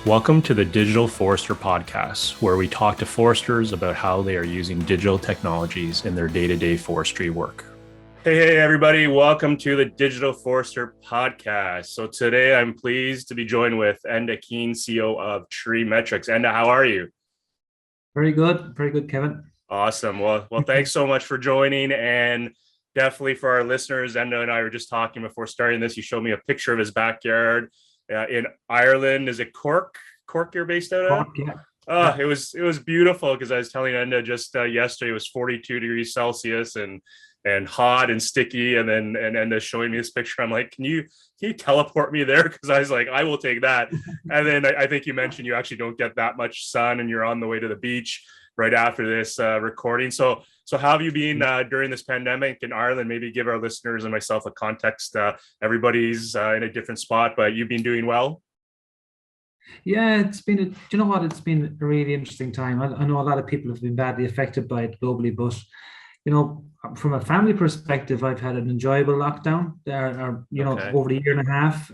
Welcome to the Digital Forester Podcast, where we talk to foresters about how they are using digital technologies in their day-to-day forestry work. Hey, everybody. Welcome to the Digital Forester Podcast. So today I'm pleased to be joined with Enda Keane, CEO of Treemetrics. Enda, how are you? Very good, Kevin. Awesome. Well, thanks so much for joining. And definitely for our listeners, Enda and I were just talking before starting this. You showed me a picture of his backyard in Ireland. Is it Cork you're based out of? Cork, yeah. Oh, it was beautiful because I was telling Enda just yesterday it was 42 degrees Celsius and hot and sticky, and Enda showing me this picture. I'm like, can you teleport me there? Because I was like, I will take that. And then I think you mentioned you actually don't get that much sun, and you're on the way to the beach right after this recording. So how have you been during this pandemic in Ireland? Maybe give our listeners and myself a context. Everybody's in a different spot, but you've been doing well. Yeah, it's been a really interesting time. I know a lot of people have been badly affected by it globally, but from a family perspective, I've had an enjoyable lockdown. Over the year and a half,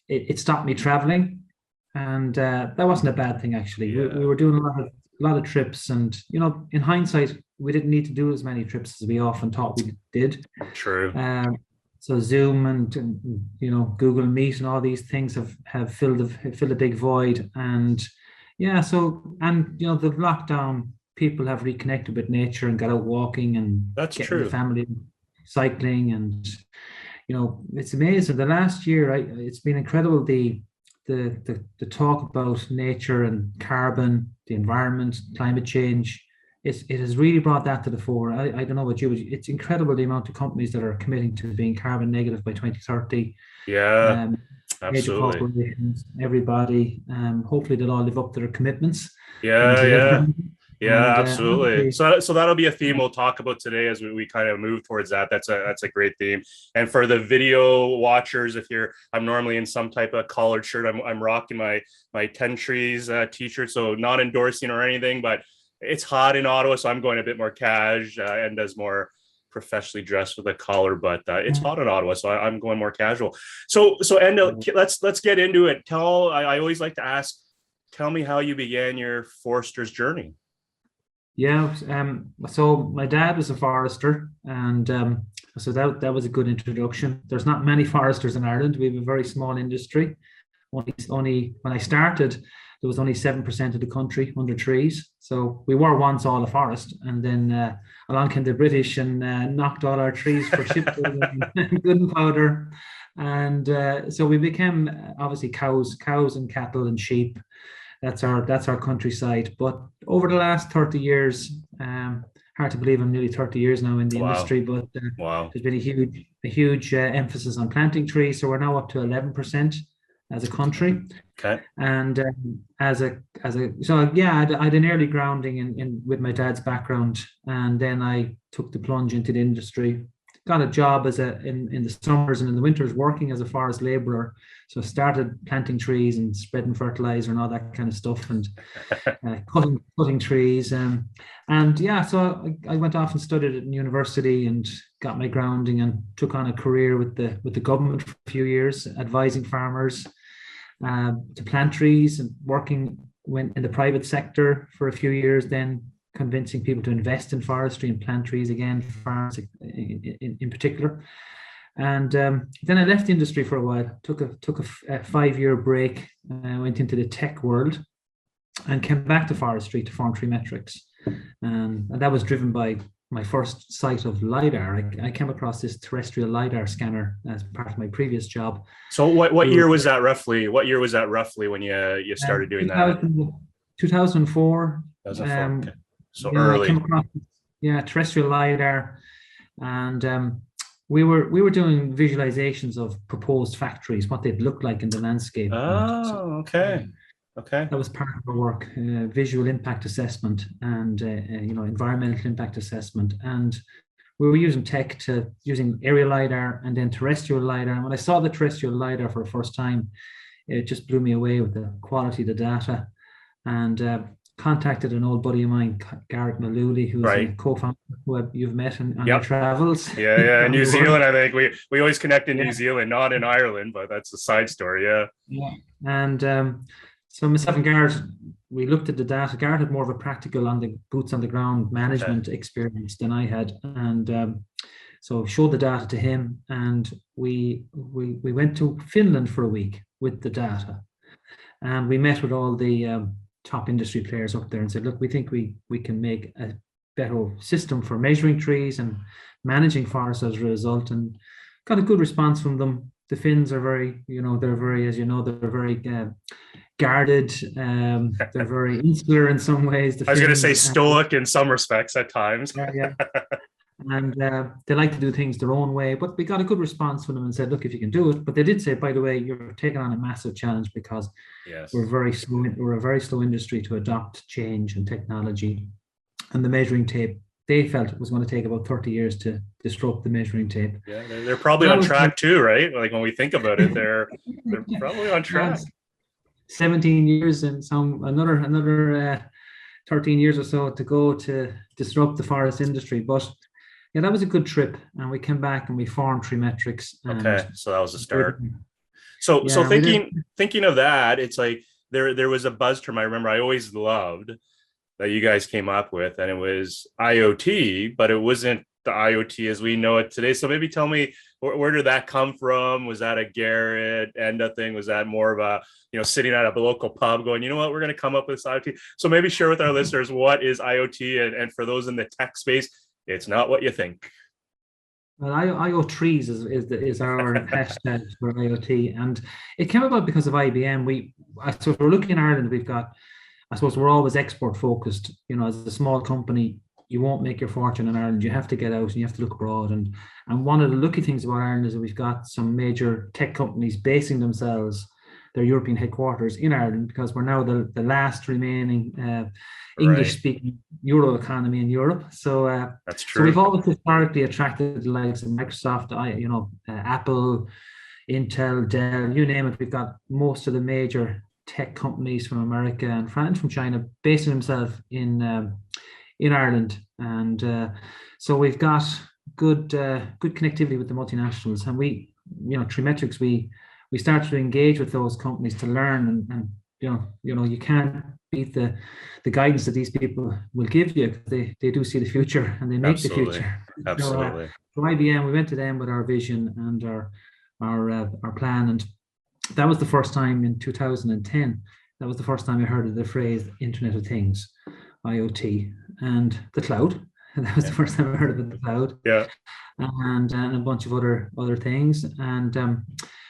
it stopped me traveling, and that wasn't a bad thing actually. Yeah. We were doing a lot of trips, and in hindsight, we didn't need to do as many trips as we often thought we did. True. So Zoom and Google Meet and all these things have filled a big void, and the lockdown, people have reconnected with nature and got out walking and that's getting true. The family cycling, and it's amazing. The last year, it's been incredible. The talk about nature and carbon, the environment, climate change. It has really brought that to the fore. I don't know about you, but it's incredible the amount of companies that are committing to being carbon negative by 2030. Yeah, major absolutely. corporations, everybody. Hopefully they'll all live up to their commitments. Yeah, And, absolutely. So that'll be a theme we'll talk about today as we kind of move towards that. That's a great theme. And for the video watchers, I'm normally in some type of collared shirt. I'm rocking my 10 Trees t-shirt, so not endorsing or anything, but it's hot in Ottawa, so I'm going a bit more cash. Enda's more professionally dressed with a collar, but it's hot in Ottawa, so I'm going more casual. So Enda, let's get into it. I always like to ask, tell me how you began your forester's journey. Yeah, so my dad was a forester, and so that was a good introduction. There's not many foresters in Ireland. We have a very small industry. Only when I started, there was only 7% of the country under trees. So we were once all a forest, and then along came the British and knocked all our trees for shipbuilding and gunpowder. And so we became obviously cows and cattle and sheep. That's our countryside. But over the last 30 years, hard to believe I'm nearly 30 years now in the industry, but there's been a huge emphasis on planting trees. So we're now up to 11% as a country. Okay. And I had an early grounding in with my dad's background, and then I took the plunge into the industry. Got a job in the summers and in the winters working as a forest laborer. So I started planting trees and spreading fertilizer and all that kind of stuff, and cutting trees. So I went off and studied at university and got my grounding and took on a career with the government for a few years, advising farmers to plant trees, and went in the private sector for a few years, then convincing people to invest in forestry and plant trees again, farms in particular. And then I left the industry for a while, took a 5-year break, went into the tech world, and came back to forestry to form Treemetrics. And that was driven by my first sight of lidar. I came across this terrestrial lidar scanner as part of my previous job. So what year was that roughly? What year was that roughly when you started doing that? 2004. 2004. Okay. So early. I came across terrestrial lidar, and we were doing visualizations of proposed factories, what they'd look like in the landscape. Oh, okay. Okay. That was part of our work, visual impact assessment and environmental impact assessment. And we were using using aerial lidar and then terrestrial lidar. And when I saw the terrestrial lidar for the first time, it just blew me away with the quality of the data. And contacted an old buddy of mine, Garrett Malooly, who's a Right. co-founder who you've met on your Yep. travels. Yeah. In around New the world. Zealand, I think we always connect in Yeah, New Zealand, not in Ireland, but that's a side story. Yeah. yeah. And so myself and Garrett, we looked at the data. Garrett had more of a practical on the boots on the ground Okay. management experience than I had, and so showed the data to him, and we went to Finland for a week with the data, and we met with all the top industry players up there and said, look, we think we can make a better system for measuring trees and managing forests as a result, and got a good response from them. The Finns are very, they're very, as you know, they're very guarded. They're very insular in some ways. The I was going to say Finns, stoic in some respects at times. yeah, and they like to do things their own way. But we got a good response from them and said, look, if you can do it. But they did say, by the way, you're taking on a massive challenge because Yes. we're very slow. We're a very slow industry to adopt change and technology, and the measuring tape. They felt it was going to take about 30 years to disrupt the measuring tape. Yeah, they're probably on track too, right? Like when we think about it, they're probably on track. 17 years and another 13 years or so to go to disrupt the forest industry. But yeah, that was a good trip, and we came back and we formed Treemetrics. Okay, so that was a start. So thinking of that, it's like there was a buzz term I remember I always loved that you guys came up with, and it was IoT, but it wasn't the IoT as we know it today. So maybe tell me, where did that come from? Was that a Garrett Enda thing? Was that more of a, sitting at a local pub going, you know what, we're going to come up with this IoT? So maybe share with our listeners, what is IoT? And for those in the tech space, it's not what you think. Well, IoTrees is our hashtag for IoT, and it came about because of IBM. So if we're looking in Ireland, we've got, I suppose we're always export focused. As a small company, you won't make your fortune in Ireland. You have to get out and you have to look abroad. And one of the lucky things about Ireland is that we've got some major tech companies basing themselves, their European headquarters in Ireland, because we're now the last remaining English-speaking Euro economy in Europe. So that's true. So we've always historically attracted the likes of Microsoft, Apple, Intel, Dell, you name it. We've got most of the major tech companies from America and from China basing themselves in Ireland, and so we've got good connectivity with the multinationals. And we, Treemetrics, we started to engage with those companies to learn, and you can't beat the guidance that these people will give you. They do see the future and they make the future. Absolutely. So IBM, we went to them with our vision and our plan, and that was the first time in 2010. That was the first time I heard of the phrase Internet of Things, IoT, and the cloud. And that was the first time I heard of the cloud. Yeah. And a bunch of other things. And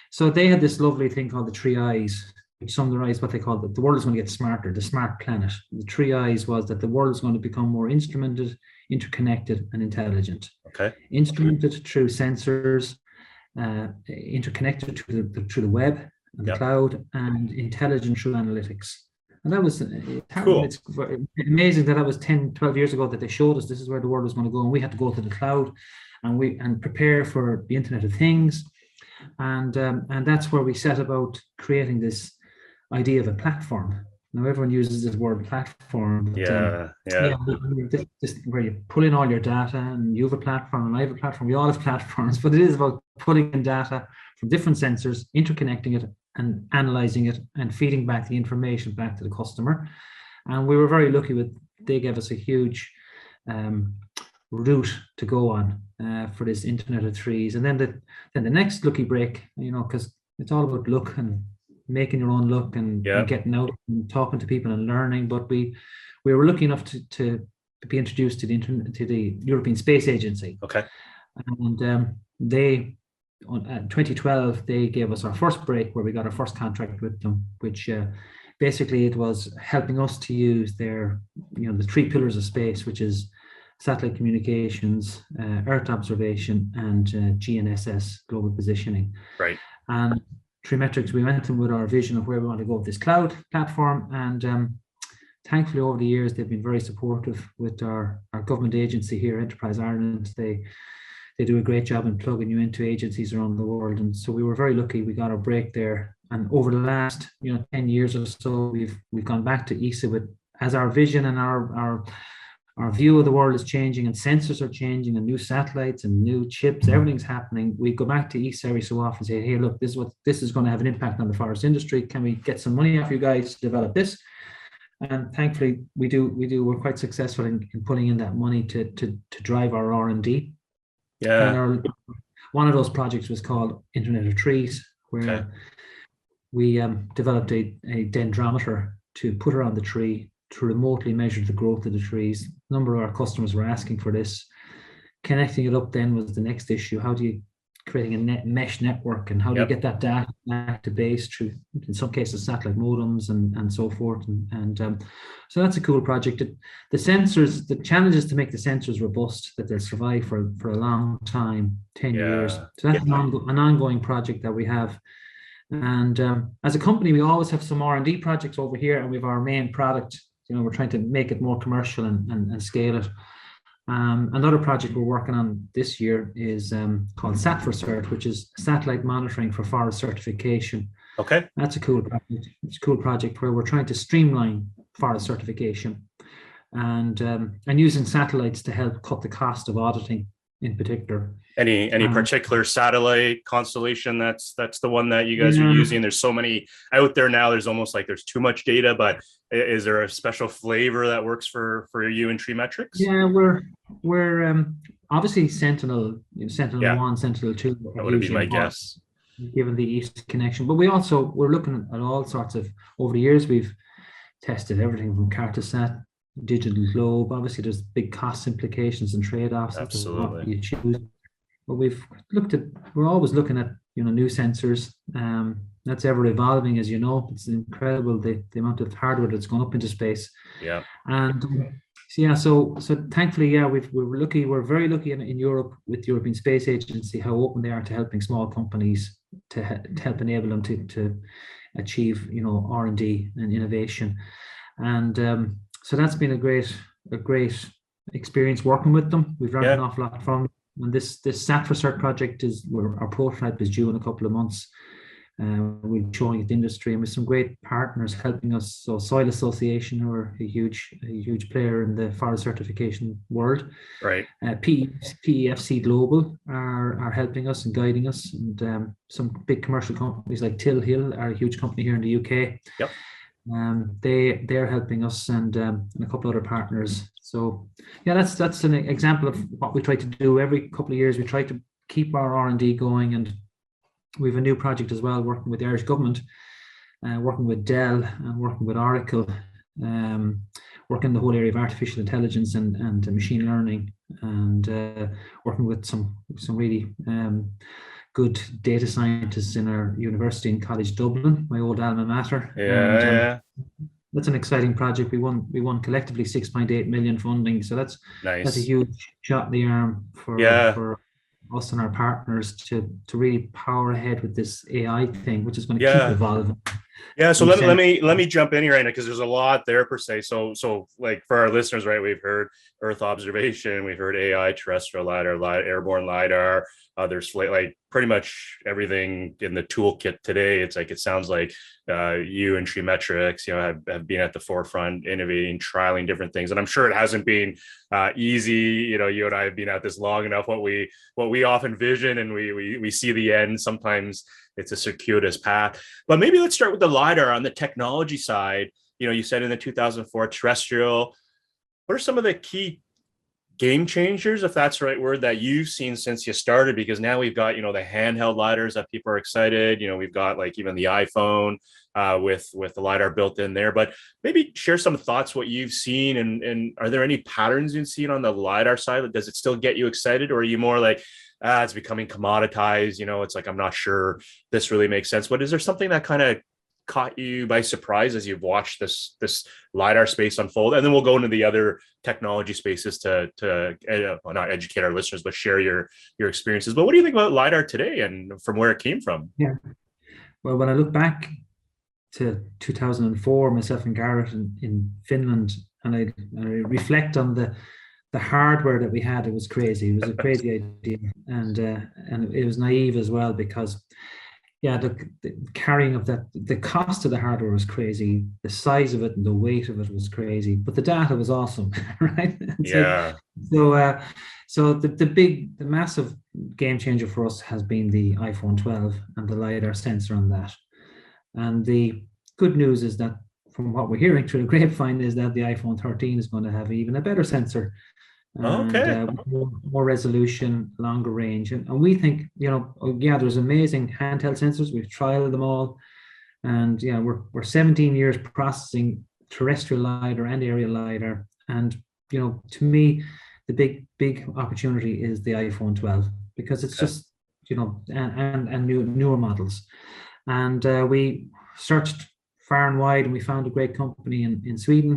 so they had this lovely thing called the Three Eyes, which summarized what they called the world is going to get smarter, the smart planet. The Three Eyes was that the world is going to become more instrumented, interconnected, and intelligent. Okay. Instrumented through sensors, interconnected through the web and the cloud, and intelligent through analytics. And that was cool. It's amazing that was 10, 12 years ago that they showed us this is where the world was going to go, and we had to go to the cloud and prepare for the Internet of Things. And that's where we set about creating this idea of a platform. Now everyone uses this word platform. But, this where you pull in all your data, and you have a platform, and I have a platform. We all have platforms, but it is about pulling in data from different sensors, interconnecting it, and analyzing it, and feeding back the information back to the customer. And we were very lucky they gave us a huge route to go on for this Internet of Trees. And then the next lucky break, because it's all about luck and making your own luck and getting out and talking to people and learning. But we were lucky enough to be introduced to the European Space Agency. Okay. And they, in 2012, they gave us our first break where we got our first contract with them, which basically it was helping us to use their, the 3 pillars of space, which is satellite communications, Earth observation, and GNSS, global positioning. Right. And Treemetrics, we went in with our vision of where we want to go with this cloud platform, and thankfully over the years they've been very supportive with our government agency here, Enterprise Ireland. They do a great job in plugging you into agencies around the world, and so we were very lucky. We got our break there, and over the last 10 years or so, we've gone back to ESA with as our vision and our view of the world is changing, and sensors are changing, and new satellites and new chips, everything's happening. We go back to East every so often and say, hey, look, this is going to have an impact on the forest industry. Can we get some money off you guys to develop this? And thankfully, we do. We're quite successful in putting in that money to drive our R&D. Yeah. And one of those projects was called Internet of Trees, where we developed a dendrometer to put around the tree to remotely measure the growth of the trees. A number of our customers were asking for this. Connecting it up then was the next issue. How do you creating a mesh network, and how do you get that data back to base through, in some cases, satellite modems and so forth. And so that's a cool project. The sensors, the challenge is to make the sensors robust, that they'll survive for a long time, 10 years. So that's an ongoing project that we have. And as a company, we always have some R&D projects over here, and we have our main product. We're trying to make it more commercial and scale it. Another project we're working on this year is called Sat4Cert, which is satellite monitoring for forest certification. Okay. That's a cool project. It's a cool project where we're trying to streamline forest certification and using satellites to help cut the cost of auditing in particular. Any particular satellite constellation that's the one that you guys are using? There's so many out there now. There's almost like there's too much data, but is there a special flavor that works for you in Treemetrics? Yeah, we're obviously Sentinel 1, Sentinel 2. That would be my guess, given the east connection. But we're looking at all sorts of, over the years we've tested everything from Cartosat, Digital Globe. Obviously there's big cost implications and trade-offs. Absolutely. What you choose. But we're always looking at new sensors. That's ever evolving, as you know. It's incredible the amount of hardware that's gone up into space. Yeah. And so thankfully, we're very lucky in Europe with the European Space Agency, how open they are to helping small companies to help enable them to achieve R&D and innovation. And so that's been a great experience working with them. We've learned an awful lot from them. And this Sat4Cert project our prototype is due in a couple of months. We're showing it the industry, and with some great partners helping us. So Soil Association, who are a huge player in the forest certification world. Right. PEFC Global are helping us and guiding us, and some big commercial companies like Till Hill are a huge company here in the UK. Yep. They're helping us, and a couple other partners. So that's an example of what we try to do every couple of years. We try to keep our R&D going, and we have a new project as well, working with the Irish government, working with Dell and working with Oracle, working in the whole area of artificial intelligence and machine learning, and working with some really good data scientists in our university in College Dublin, my old alma mater. That's an exciting project. We won collectively 6.8 million funding, so that's nice. That's a huge shot in the arm for us and our partners to really power ahead with this AI thing, which is going to keep evolving. Yeah, so let me jump in here right now, because there's a lot there per se. So like for our listeners, right, we've heard Earth observation, we've heard AI, terrestrial lidar, airborne lidar. There's like pretty much everything in the toolkit today. It sounds like you and Treemetrics, have been at the forefront, innovating, trialing different things. And I'm sure it hasn't been easy. You and I have been at this long enough. What we often vision, and we see the end. Sometimes it's a circuitous path. But maybe let's start with the lidar on the technology side. You said in the 2004 terrestrial. What are some of the key game changers, if that's the right word, that you've seen since you started? Because now we've got, the handheld lidars that people are excited. We've got like even the iPhone with the lidar built in there. But maybe share some thoughts, what you've seen, and are there any patterns you've seen on the lidar side? Does it still get you excited, or are you more like, it's becoming commoditized? It's like, I'm not sure this really makes sense. But is there something that kind of caught you by surprise as you've watched this lidar space unfold? And then we'll go into the other technology spaces to not educate our listeners, but share your experiences. But what do you think about lidar today and from where it came from? Yeah, well, when I look back to 2004, myself and Garrett in Finland, and I reflect on the hardware that we had, it was crazy. It was a crazy idea, and it was naive as well, because yeah, the carrying of that, the cost of the hardware was crazy. The size of it and the weight of it was crazy, but the data was awesome, right? It's like, Yeah. so, so the massive game changer for us has been the iPhone 12 and the lidar sensor on that. And the good news is that from what we're hearing through the grapevine is that the iPhone 13 is going to have even a better sensor and Okay. more resolution, longer range. And we think, yeah, there's amazing handheld sensors. We've trialed them all. And yeah, we're 17 years processing terrestrial lidar and aerial lidar. And, to me, the big opportunity is the iPhone 12 because it's Okay. just, and newer models. And we searched far and wide, and we found a great company in Sweden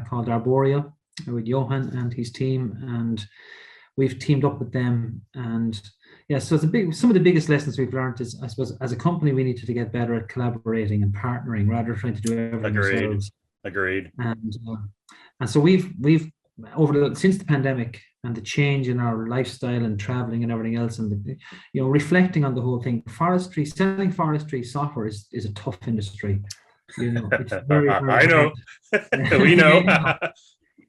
called Arboria with Johan and his team, and we've teamed up with them. And yeah, so some of the biggest lessons we've learned is, I suppose, as a company, we needed to get better at collaborating and partnering rather than trying to do everything Agreed. ourselves. Agreed. And so we've since the pandemic and the change in our lifestyle and traveling and everything else, and reflecting on the whole thing, selling forestry software is a tough industry. It's very, very I know. hard. We know.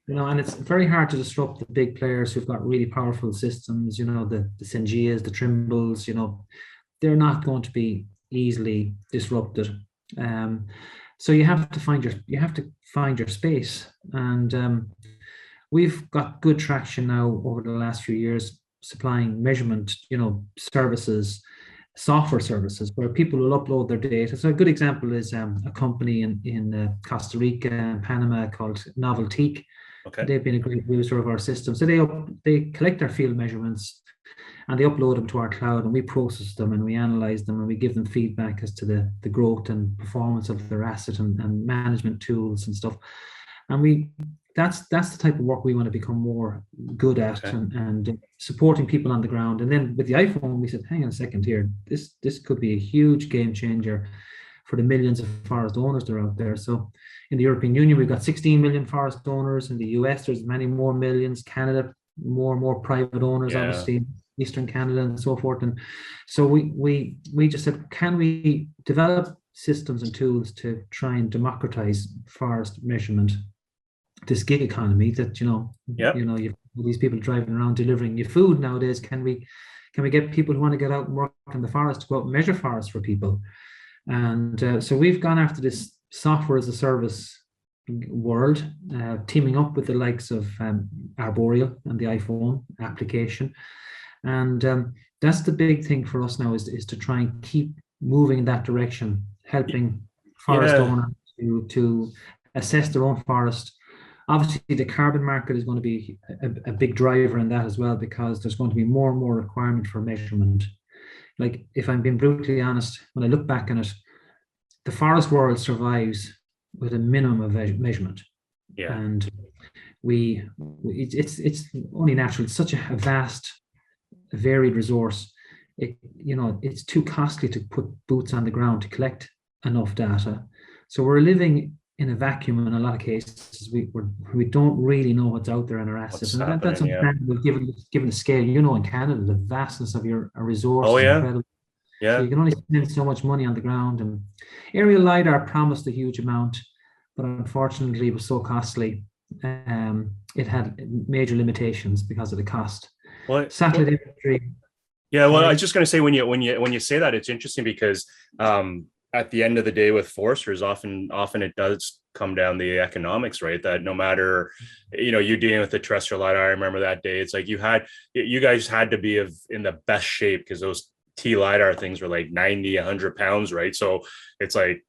And it's very hard to disrupt the big players who've got really powerful systems. The Syngeas, the Trimbles. They're not going to be easily disrupted. So you have to find your space, and we've got good traction now over the last few years supplying measurement, services, software services where people will upload their data. So a good example is a company in Costa Rica and Panama called Noveltique. Okay. They've been a great user of our system. So they collect their field measurements and they upload them to our cloud, and we process them and we analyze them and we give them feedback as to the growth and performance of their asset and management tools and stuff. And that's the type of work we want to become more good at, Okay. and supporting people on the ground. And then with the iPhone, we said, hang on a second here, this could be a huge game changer for the millions of forest owners that are out there. So in the European Union, we've got 16 million forest owners. In the US, there's many more millions. Canada, more and more private owners, obviously, Eastern Canada and so forth. And so we just said, can we develop systems and tools to try and democratize forest measurement, this gig economy that you've these people driving around delivering your food nowadays. Can we get people who want to get out and work in the forest to go out and measure forests for people? And so we've gone after this software as a service world, teaming up with the likes of Arboreal and the iPhone application. And that's the big thing for us now, is to try and keep moving in that direction, helping forest owners to assess their own forest. Obviously, the carbon market is going to be a big driver in that as well, because there's going to be more and more requirement for measurement. Like, if I'm being brutally honest, when I look back on it, the forest world survives with a minimum of measurement. Yeah. And it's only natural. It's such a vast, varied resource. It's too costly to put boots on the ground to collect enough data. So we're living in a vacuum in a lot of cases. We don't really know what's out there in our assets, and that's understandable given the scale. In Canada, the vastness of your resource is incredible. Yeah. So you can only spend so much money on the ground, and aerial lidar promised a huge amount, but unfortunately, it was so costly. It had major limitations because of the cost. Satellite imagery. Yeah, well, I was just going to say, when you say that, it's interesting because at the end of the day, with foresters, often it does come down to the economics, right? That no matter, you're dealing with the terrestrial lidar. I remember that day. It's like you guys had to be in the best shape, because those T lidar things were like 90, 100 pounds, right? So it's like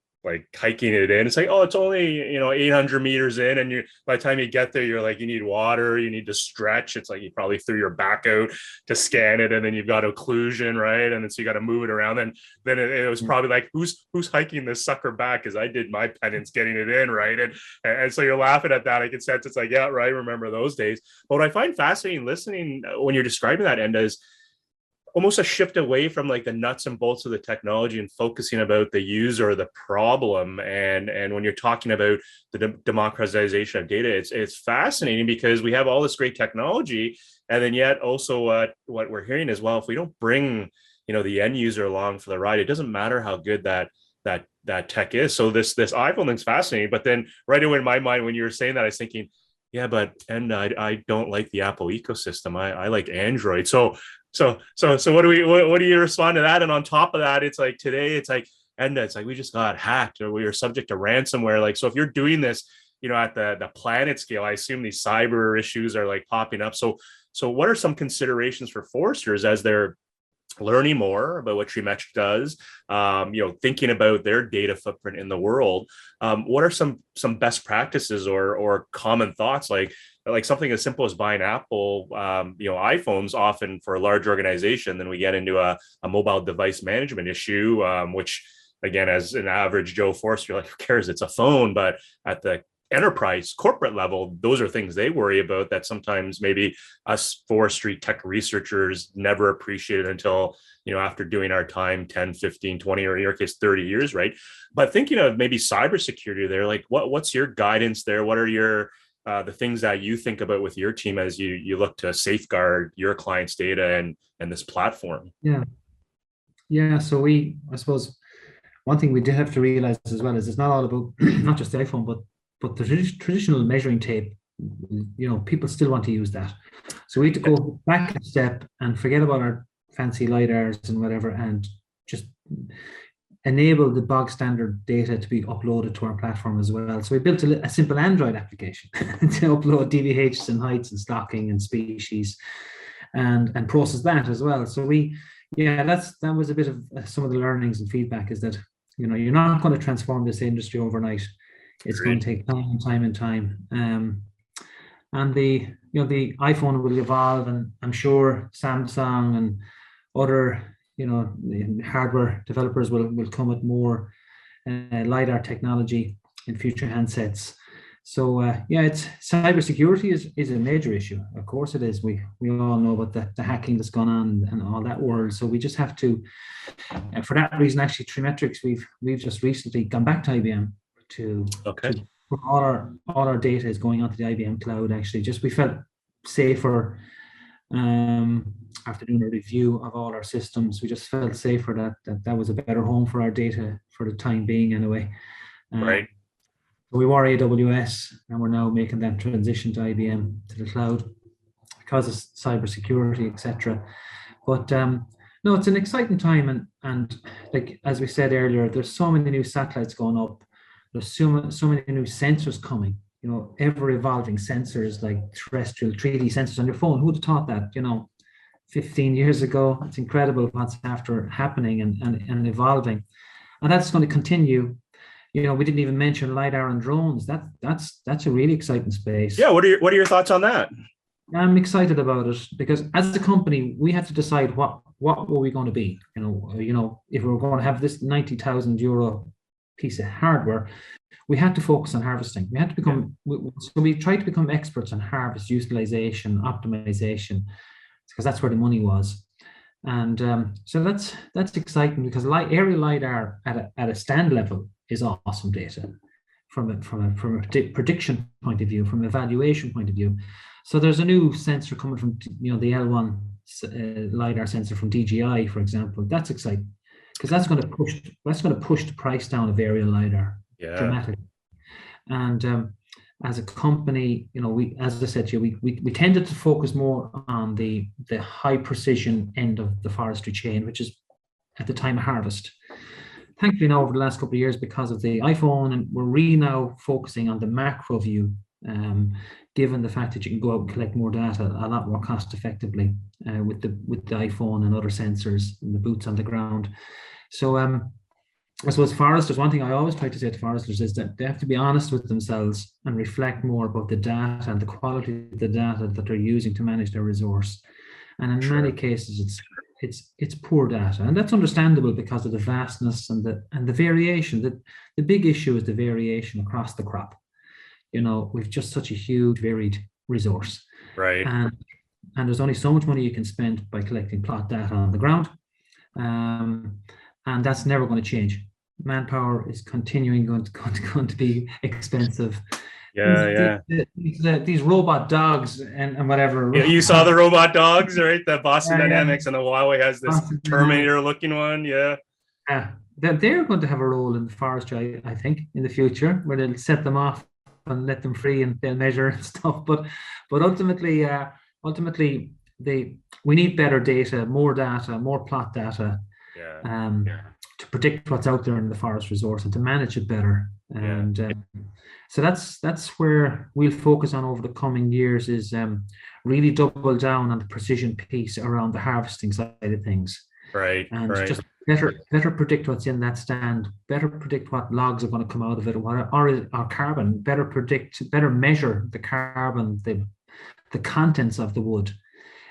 hiking it in. It's like, oh, it's only 800 meters in, and by the time you get there, you're like, you need water, you need to stretch. It's like you probably threw your back out to scan it, and then you've got occlusion, right? And then so you got to move it around. And then it was probably like, who's hiking this sucker back? Because I did my penance getting it in, right? And so you're laughing at that. I can sense it's like, yeah, right. Remember those days. But what I find fascinating listening when you're describing that, Enda, is almost a shift away from like the nuts and bolts of the technology and focusing about the user, the problem. And when you're talking about the democratization of data, it's fascinating, because we have all this great technology, and then yet also what we're hearing is, well, if we don't bring the end user along for the ride. It doesn't matter how good that tech is. So this iPhone thing's fascinating. But then right away in my mind, when you were saying that, I was thinking, yeah, but I don't like the Apple ecosystem. I like Android. So what do you respond to that? And on top of that, it's like today, it's like, and it's like we just got hacked or we were subject to ransomware. Like, so if you're doing this, at the planet scale, I assume these cyber issues are like popping up. So what are some considerations for foresters as they're learning more about what Treemetrics does, thinking about their data footprint in the world? What are some best practices or common thoughts, like something as simple as buying Apple, iPhones often for a large organization, then we get into a mobile device management issue, which again, as an average Joe forester, you're like, who cares? It's a phone. But at the enterprise corporate level, those are things they worry about that sometimes maybe us forestry tech researchers never appreciated until after doing our time 10, 15, 20, or in your case 30 years, right? But thinking of maybe cybersecurity there, like what's your guidance there? What are your the things that you think about with your team as you look to safeguard your clients' data and this platform? So I suppose one thing we did have to realize as well is it's not all about not just the iPhone, but the traditional measuring tape. People still want to use that. So we had to go back a step and forget about our fancy lidars and whatever, and just enable the bog standard data to be uploaded to our platform as well. So we built a simple Android application to upload DVHs and heights and stocking and species, and process that as well. So that was a bit of some of the learnings and feedback, is that you're not going to transform this industry overnight. It's going to take time and time. And the iPhone will evolve, and I'm sure Samsung and other hardware developers will come with more lidar technology in future handsets. So it's cybersecurity is a major issue. Of course it is. We all know about the hacking that's gone on and all that world. So we just have to, for that reason, actually, Treemetrics, we've just recently gone back to IBM to all our data is going onto the IBM cloud. Actually, just we felt safer after doing a review of all our systems. We just felt safer that was a better home for our data for the time being, anyway. Right. We were AWS, and we're now making that transition to IBM, to the cloud, because of cybersecurity, etc. But no, it's an exciting time, and like as we said earlier, there's so many new satellites going up. There's so many new sensors coming. Ever evolving sensors, like terrestrial 3D sensors on your phone. Who would have thought that? 15 years ago. It's incredible what's after happening and evolving, and that's going to continue. We didn't even mention lidar and drones. That's a really exciting space. Yeah. What are your thoughts on that? I'm excited about it because as a company, we have to decide what were we going to be. If we were going to have this €90,000 piece of hardware, we had to focus on harvesting. We had to become. So we tried to become experts on harvest utilization, optimization, because that's where the money was. And so that's exciting, because aerial lidar at a stand level is awesome data from a prediction point of view, from an evaluation point of view. So there's a new sensor coming from the L1 lidar sensor from DJI, for example. That's exciting because that's going to push the price down of aerial lidar dramatically. And as a company, as I said to you, we tended to focus more on the high precision end of the forestry chain, which is at the time of harvest. Thankfully, now over the last couple of years, because of the iPhone, and we're really now focusing on the macro view, given the fact that you can go out and collect more data a lot more cost effectively with the iPhone and other sensors and the boots on the ground. So I suppose foresters, one thing I always try to say to foresters is that they have to be honest with themselves and reflect more about the data and the quality of the data that they're using to manage their resource. And in many cases, it's poor data, and that's understandable because of the vastness and the variation. The big issue is the variation across the crop. We've just such a huge varied resource, right? And there's only so much money you can spend by collecting plot data on the ground, and that's never going to change. Manpower is continuing going to be expensive. Yeah. These robot dogs and whatever. Yeah, you saw the robot dogs, right? The Boston Yeah, Dynamics and the Huawei has this Terminator looking one. Yeah. yeah. They're going to have a role in the forestry, I think, in the future, where they'll set them off and let them free and they'll measure and stuff. But ultimately, we need better data, more plot data, Yeah. to predict what's out there in the forest resource and to manage it better. And so that's where we'll focus on over the coming years, is really double down on the precision piece around the harvesting side of things. Right. And just better predict what's in that stand, better predict what logs are going to come out of it, or carbon, better measure the carbon, the contents of the wood.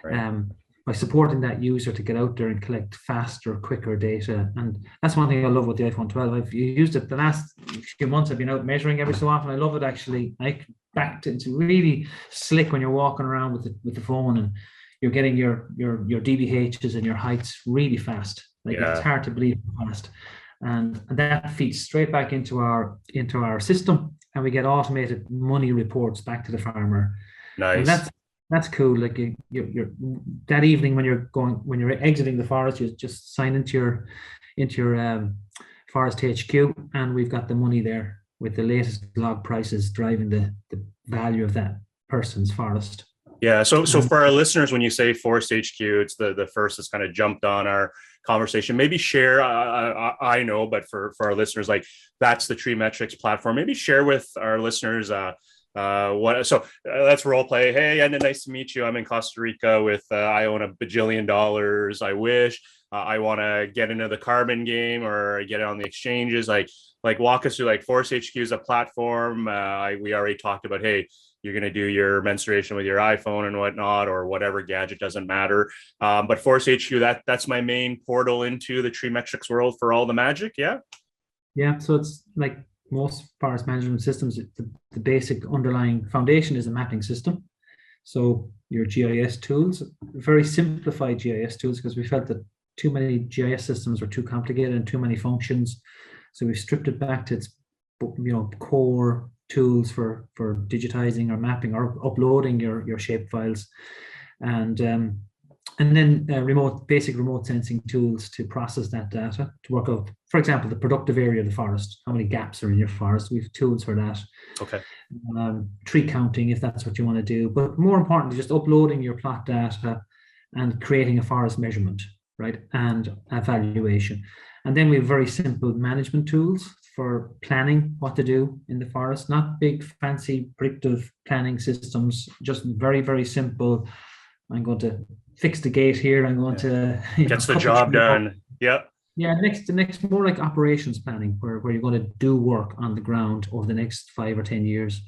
Right. By supporting that user to get out there and collect faster, quicker data. And that's one thing I love with the iPhone 12. I've used it the last few months. I've been out measuring every so often. I love it, actually. It's really slick when you're walking around with the phone and you're getting your DBHs and your heights really fast. It's hard to believe how fast. And that feeds straight back into our system, and we get automated money reports back to the farmer. Nice. And that's cool. Like you're that evening when you're exiting the forest, you just sign into your ForestHQ, and we've got the money there with the latest log prices driving the value of that person's forest. Yeah. So for our listeners, when you say ForestHQ, it's the first that's kind of jumped on our conversation. Maybe share. I know, but for our listeners, like, that's the Treemetrics platform. Maybe share with our listeners. Let's role play. Hey, Enda, nice to meet you. I'm in Costa Rica with I own $1 bajillion. I wish I want to get into the carbon game or get it on the exchanges. Like walk us through, like, ForestHQ is a platform. We already talked about, hey, you're going to do your mensuration with your iPhone and whatnot, or whatever gadget, doesn't matter. But ForestHQ, that's my main portal into the Treemetrics world for all the magic. Yeah. Yeah. So it's like most forest management systems, the basic underlying foundation is a mapping system. So your GIS tools, very simplified GIS tools, because we felt that too many GIS systems were too complicated and too many functions. So we've stripped it back to its core tools for digitizing or mapping or uploading your shape files, and then basic remote sensing tools to process that data to work out, for example, the productive area of the forest, how many gaps are in your forest. We have tools for that. Okay. Tree counting, if that's what you want to do. But more importantly, just uploading your plot data and creating a forest measurement, right? And evaluation. And then we have very simple management tools for planning what to do in the forest, not big, fancy predictive planning systems, just very, very simple. I'm going to fix the gate here. I'm going to gets the job done. Yep. Yeah. Next, more like operations planning, where you're going to do work on the ground over the next 5 or 10 years,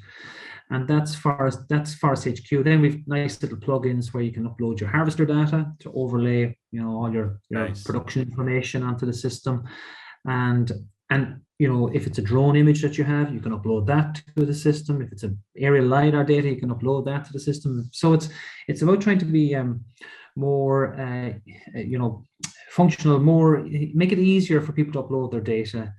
and that's ForestHQ. Then we've nice little plugins where you can upload your harvester data to overlay, all your nice production information onto the system, and if it's a drone image that you have, you can upload that to the system. If it's an aerial lidar data, you can upload that to the system. So it's about trying to be more functional, make it easier for people to upload their data,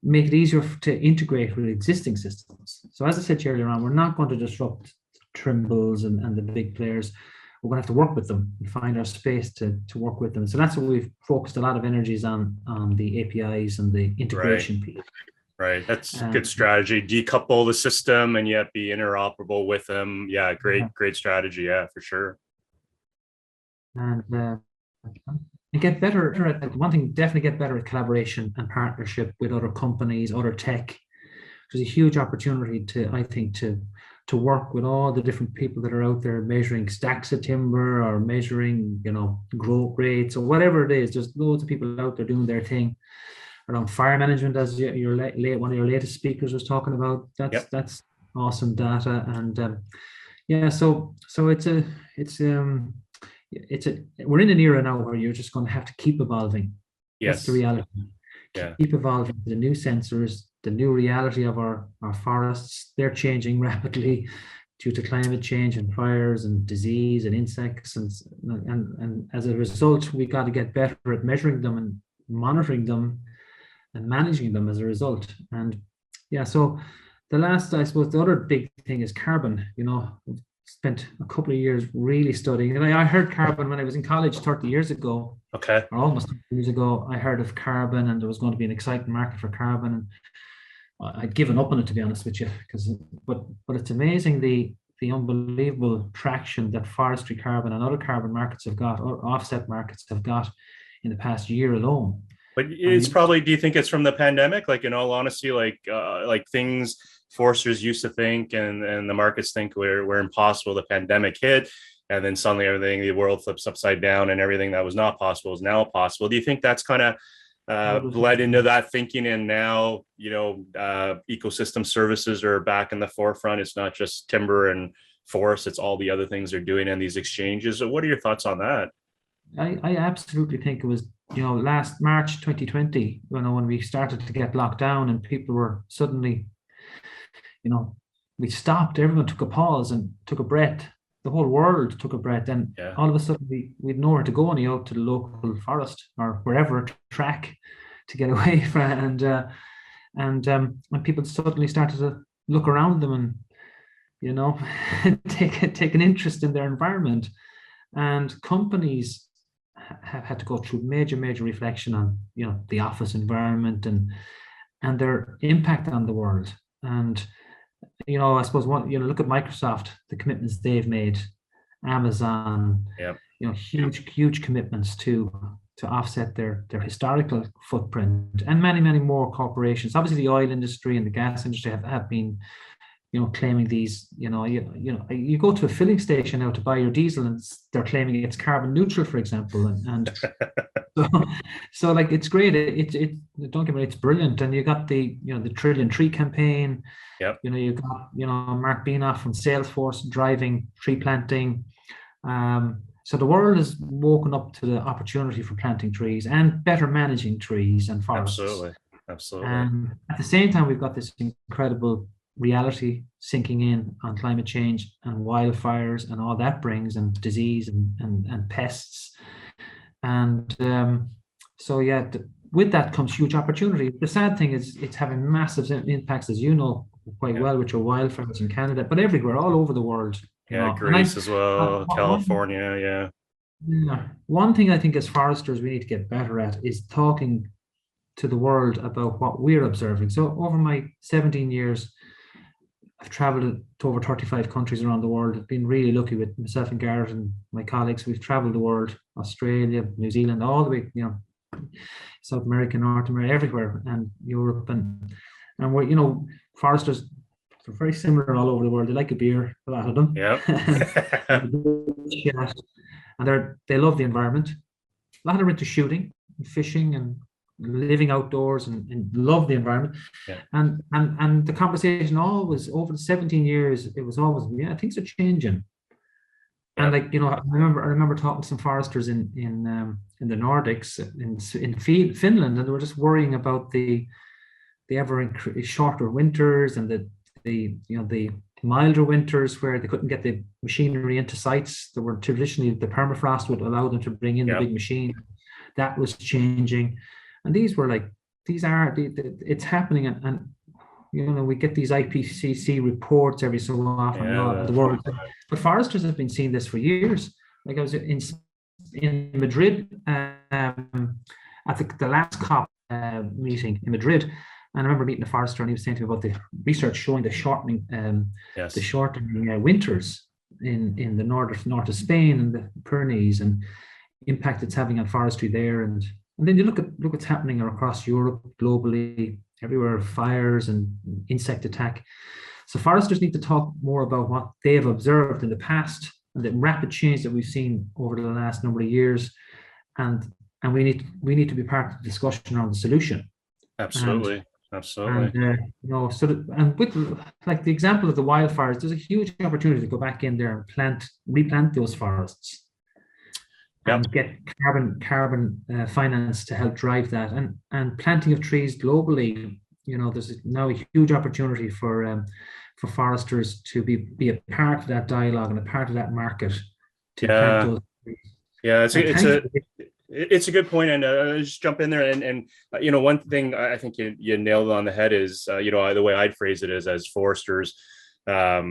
make it easier to integrate with existing systems. So as I said earlier on, we're not going to disrupt Trimble's and the big players. We're going to have to work with them and find our space to work with them. So that's what we've focused a lot of energies on the APIs and the integration piece. Right. That's a good strategy. Decouple the system and yet be interoperable with them. Yeah. Great strategy. Yeah, for sure. And get better at one thing, definitely get better at collaboration and partnership with other companies, other tech. There's a huge opportunity to work with all the different people that are out there measuring stacks of timber or measuring, growth rates or whatever it is. There's loads of people out there doing their thing around fire management, as one of your latest speakers was talking about. That's awesome data. And we're in an era now where you're just going to have to keep evolving. Yes. That's the reality. Keep evolving. The new sensors, the new reality of our forests, they're changing rapidly due to climate change and fires and disease and insects. And as a result, we got to get better at measuring them and monitoring them and managing them as a result. And so I suppose, the other big thing is carbon. I've spent a couple of years really studying, and I heard carbon when I was in college 30 years ago, Okay. or almost 30 years ago. I heard of carbon, and there was going to be an exciting market for carbon, and I'd given up on it, to be honest with you, but it's amazing the unbelievable traction that forestry carbon and other carbon markets have got, or offset markets have got, in the past year alone. But it's probably, do you think it's from the pandemic? Like, in all honesty, like things foresters used to think and the markets think were impossible. The pandemic hit, and then suddenly everything, the world flips upside down, and everything that was not possible is now possible. Do you think that's kind of bled into that thinking, and now ecosystem services are back in the forefront? It's not just timber and forest, it's all the other things they're doing in these exchanges. So what are your thoughts on that? I absolutely think it was, last March 2020, when we started to get locked down and people were suddenly, we stopped, everyone took a pause and took a breath. The whole world took a breath, and all of a sudden we'd nowhere to go, only out to the local forest or wherever, track, to get away from, and people suddenly started to look around them and take an interest in their environment, and companies have had to go through major reflection on the office environment and their impact on the world. And I suppose look at Microsoft, the commitments they've made, Amazon, huge commitments to offset their historical footprint, and many more corporations. Obviously, the oil industry and the gas industry have been claiming these. You go to a filling station now to buy your diesel, and they're claiming it's carbon neutral, for example, and so like, it's great. It don't get me wrong, it's brilliant. And you got the the Trillion Tree campaign. Yep. You got Mark Beanoff from Salesforce driving tree planting. So the world has woken up to the opportunity for planting trees and better managing trees and forests. Absolutely. And at the same time, we've got this incredible reality sinking in on climate change and wildfires and all that brings, and disease and pests. And with that comes huge opportunity. The sad thing is it's having massive impacts, as you know quite well, with your wildfires in Canada, but everywhere, all over the world. Greece as well, California. One thing I think as foresters we need to get better at is talking to the world about what we're observing. So over my 17 years, I've traveled to over 35 countries around the world. I've been really lucky with myself and Garrett and my colleagues. We've traveled the world, Australia, New Zealand, all the way, South America, North America, everywhere, and Europe, and we're, foresters, they're very similar all over the world. They like a beer, a lot of them. Yeah. And they love the environment. A lot of them are into shooting, and fishing, and living outdoors, and love the environment. Yeah. And the conversation always, over the 17 years, it was always, things are changing. And I remember talking to some foresters in the Nordics, in Finland, and they were just worrying about the ever shorter winters, and the milder winters where they couldn't get the machinery into sites. There were traditionally, the permafrost would allow them to bring in the big machine. That was changing, and it's happening, and we get these IPCC reports every so often the world. But foresters have been seeing this for years. Like, I was in Madrid at the last COP meeting in Madrid, and I remember meeting a forester, and he was saying to me about the research showing the shortening winters in the north of Spain and the Pyrenees, and impact it's having on forestry there. And then you look what's happening across Europe, globally, everywhere, fires and insect attack. So foresters need to talk more about what they have observed in the past and the rapid change that we've seen over the last number of years, and we need to be part of the discussion around the solution. Absolutely. And with like the example of the wildfires, there's a huge opportunity to go back in there and replant those forests. And get carbon finance to help drive that, and planting of trees globally. There's now a huge opportunity for foresters to be a part of that dialogue and a part of that market to plant those trees. It's a good point, and just jump in there. And you know, one thing I think you nailed it on the head is, you know, the way I'd phrase it is, as foresters, well,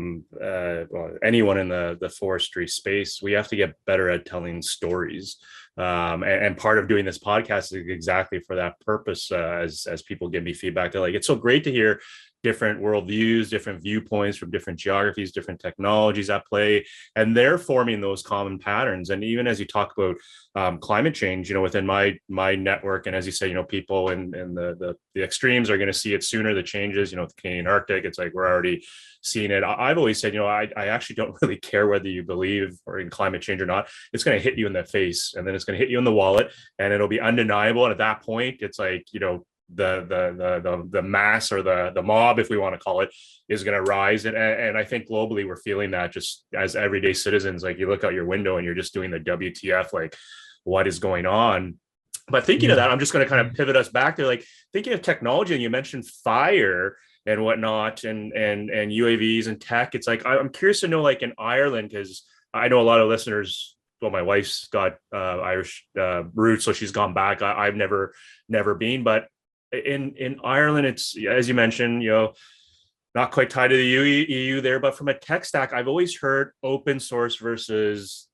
anyone in the forestry space, we have to get better at telling stories. And part of doing this podcast is exactly for that purpose. As people give me feedback, they're like, it's so great to hear different worldviews, different viewpoints from different geographies, different technologies at play, and they're forming those common patterns. And even as you talk about climate change, you know, within my network, and as you say, you know, people in the extremes are going to see it sooner. The changes, you know, the Canadian Arctic, it's like we're already seeing it. I've always said, you know, I actually don't really care whether you believe or in climate change or not. It's going to hit you in the face, and then it's going to hit you in the wallet, and it'll be undeniable. And at that point, it's like, you know, the mass, or the mob, if we want to call it, is going to rise. And I think globally we're feeling that just as everyday citizens. Like, you look out your window and you're just doing the WTF, like, what is going on? But thinking of that, I'm just going to kind of pivot us back to, like, thinking of technology, and you mentioned fire and whatnot, and UAVs and tech. It's like, I'm curious to know, like, in Ireland, because I know a lot of listeners. Well, my wife's got Irish roots, so she's gone back. I've never been, but in Ireland, it's, as you mentioned, you know, not quite tied to the EU there, but from a tech stack, I've always heard open source versus,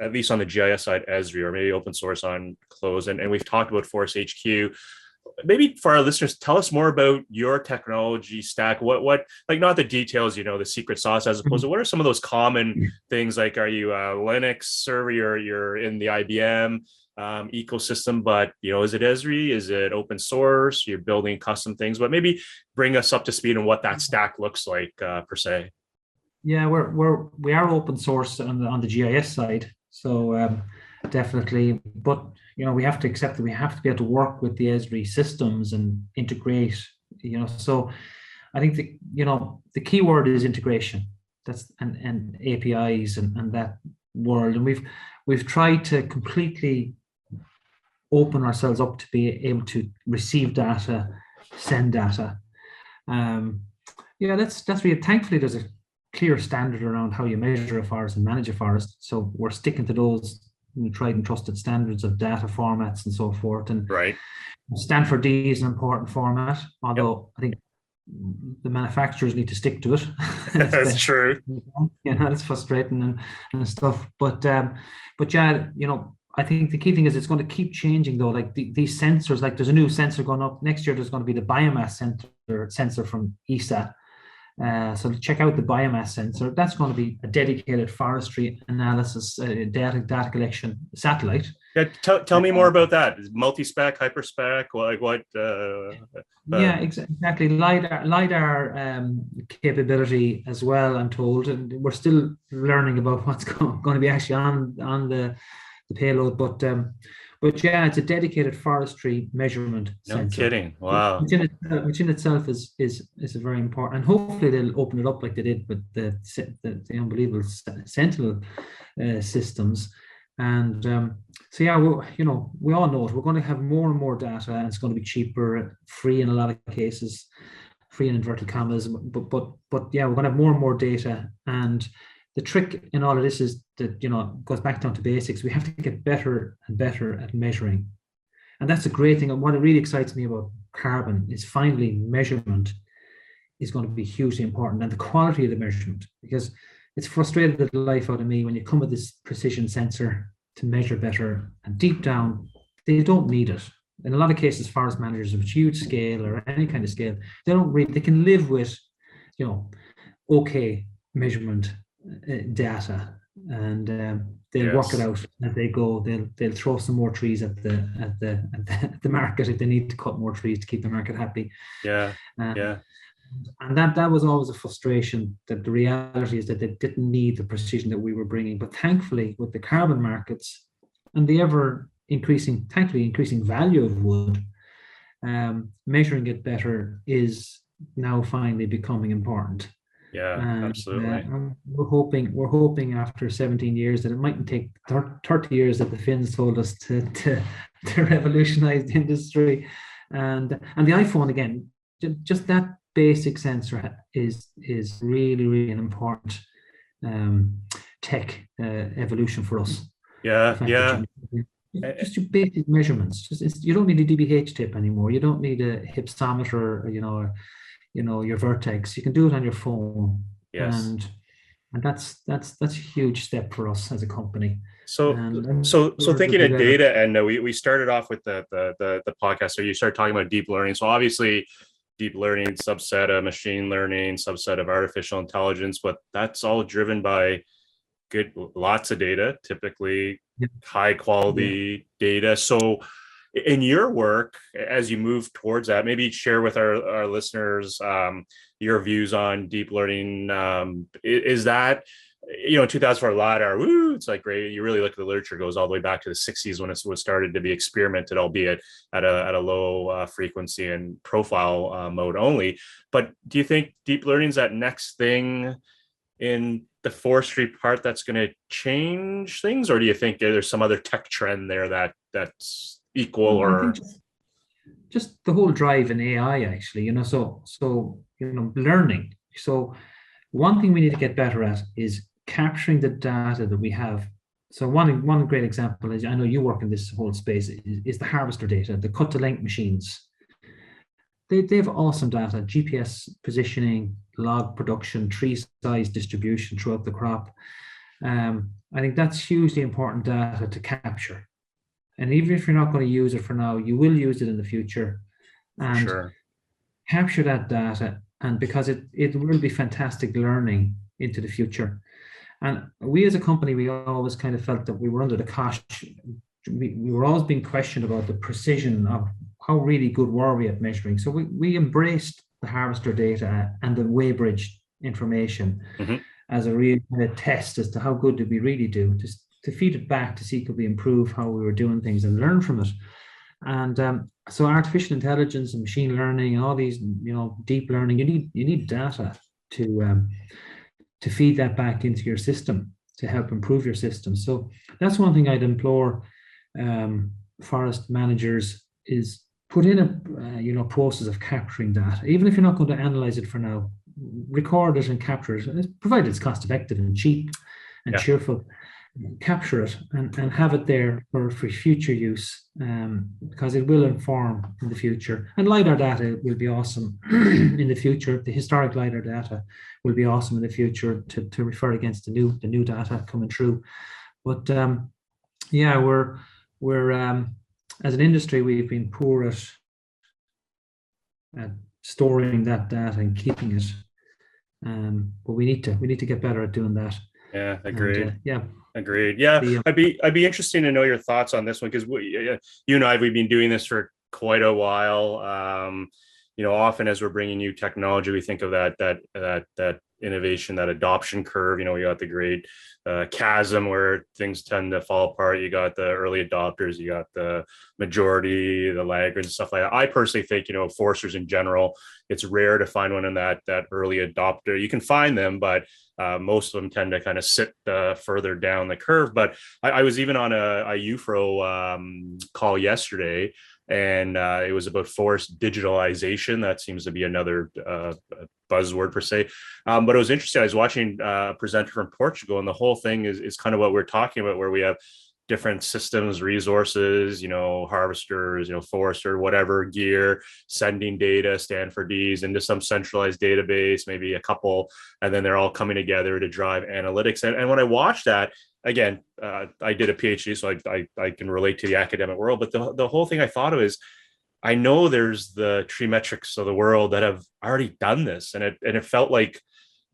at least on the GIS side, Esri, or maybe open source on closed. And we've talked about ForestHQ. Maybe for our listeners, tell us more about your technology stack. What like, not the details, you know, the secret sauce, as opposed to what are some of those common things? Like, are you a Linux server? You're in the IBM ecosystem, but, you know, is it Esri? Is it open source? You're building custom things, but maybe bring us up to speed on what that stack looks like, per se. Yeah, we are open source on the GIS side, so definitely. But, you know, we have to accept that we have to be able to work with the Esri systems and integrate. You know, so I think the key word is integration. That's and APIs and that world, and we've tried to completely open ourselves up to be able to receive data, send data. Yeah, that's really, thankfully there's a clear standard around how you measure a forest and manage a forest. So we're sticking to those tried and trusted standards of data formats and so forth. And right, Stanford D is an important format, although I think the manufacturers need to stick to it. That's true. You know, it's frustrating and stuff. But yeah, you know, I think the key thing is it's going to keep changing, though. Like these sensors, like there's a new sensor going up next year. There's going to be the biomass sensor from ESA. So check out the biomass sensor. That's going to be a dedicated forestry analysis, data collection satellite. Yeah, tell me more about that. Multi-spec, hyperspec, like what? Yeah, exactly. LiDAR capability as well, I'm told, and we're still learning about what's going to be actually on the payload. But yeah, it's a dedicated forestry measurement sensor. No kidding! Wow. Which in itself is a very important, and hopefully they'll open it up like they did with the unbelievable Sentinel systems. And so yeah, we all know it. We're going to have more and more data, and it's going to be cheaper, free in a lot of cases, free in inverted commas. But yeah, we're going to have more and more data. And the trick in all of this is that, you know, it goes back down to basics. We have to get better and better at measuring. And that's a great thing. And what really excites me about carbon is finally measurement is going to be hugely important, and the quality of the measurement, because it's frustrated the life out of me when you come with this precision sensor to measure better, and deep down, they don't need it. In a lot of cases, forest managers of huge scale or any kind of scale, they can live with, you know, okay measurement data, and they'll work it out as they go. They'll throw some more trees at the market if they need to cut more trees to keep the market happy. And that was always a frustration, that the reality is that they didn't need the precision that we were bringing. But thankfully, with the carbon markets and the increasing value of wood, measuring it better is now finally becoming important. Yeah, absolutely. We're hoping after 17 years that it mightn't take 30 years that the Finns told us to revolutionize the industry. And the iPhone, again, just that basic sensor is really, really an important tech evolution for us. Yeah. Just your basic measurements. You don't need a DBH tape anymore. You don't need a hypsometer, your vertex. You can do it on your phone, Yes. and that's a huge step for us as a company. So, And so we'll thinking be of better. data, and we started off with the podcast. So you started talking about deep learning. So obviously, deep learning subset of machine learning, subset of artificial intelligence, but that's all driven by lots of data, typically Yeah, high yeah, quality data. So in your work, as you move towards that, maybe share with our listeners your views on deep learning. Is that, 2004 lidar, woo, it's like great. You really look at the literature, goes all the way back to the 60s when it was started to be experimented, albeit at a low frequency and profile mode only. But do you think deep learning is that next thing in the forestry part that's going to change things, or do you think there's some other tech trend there that's equal? I think Or just the whole drive in AI, actually, learning. So one thing we need to get better at is capturing the data that we have. So one great example is, I know you work in this whole space, is the harvester data, the cut to length machines. They have awesome data, GPS positioning, log production, tree size distribution throughout the crop. I think that's hugely important data to capture. And even if you're not going to use it for now, you will use it in the future. for And sure. capture that data, and because it will be fantastic learning into the future. And we as a company, we always kind of felt that we were under the cosh. We were always being questioned about the precision of how really good were we at measuring. So we embraced the harvester data and the weighbridge information Mm-hmm. as a real test as to how good did we really do, just to feed it back to see could we improve how we were doing things and learn from it. And so artificial intelligence and machine learning and all these, deep learning, you need data to feed that back into your system to help improve your system. So that's one thing I'd implore forest managers is put in a process of capturing data, even if you're not going to analyze it for now. Record it and capture it, provided it's cost effective and cheap and Yeah. cheerful. Capture it and have it there for future use, because it will inform in the future. And lidar data will be awesome in the future. The historic lidar data will be awesome in the future to refer against the new data coming through. But yeah, we're as an industry, we've been poor at storing that data and keeping it. But we need to get better at doing that. Yeah, And agreed. yeah, Agreed. Yeah, the I'd be interested to know your thoughts on this one, because you and I, we've been doing this for quite a while. Often as we're bringing new technology, we think of that innovation, that adoption curve. You got the great chasm where things tend to fall apart. You got the early adopters, you got the majority, the laggards, and stuff like that. I personally think, foresters in general, it's rare to find one in that early adopter. You can find them, but most of them tend to kind of sit further down the curve. But I was even on a UFRO call yesterday, and it was about forest digitalization. That seems to be another buzzword per se. But it was interesting. I was watching a presenter from Portugal, and the whole thing is kind of what we're talking about, where we have different systems, resources, harvesters, forester, whatever gear, sending data, Stanfordese into some centralized database, maybe a couple, and then they're all coming together to drive analytics. And when I watched that, again, I did a PhD, so I can relate to the academic world, but the whole thing I thought of is, I know there's the Treemetrics of the world that have already done this, and it felt like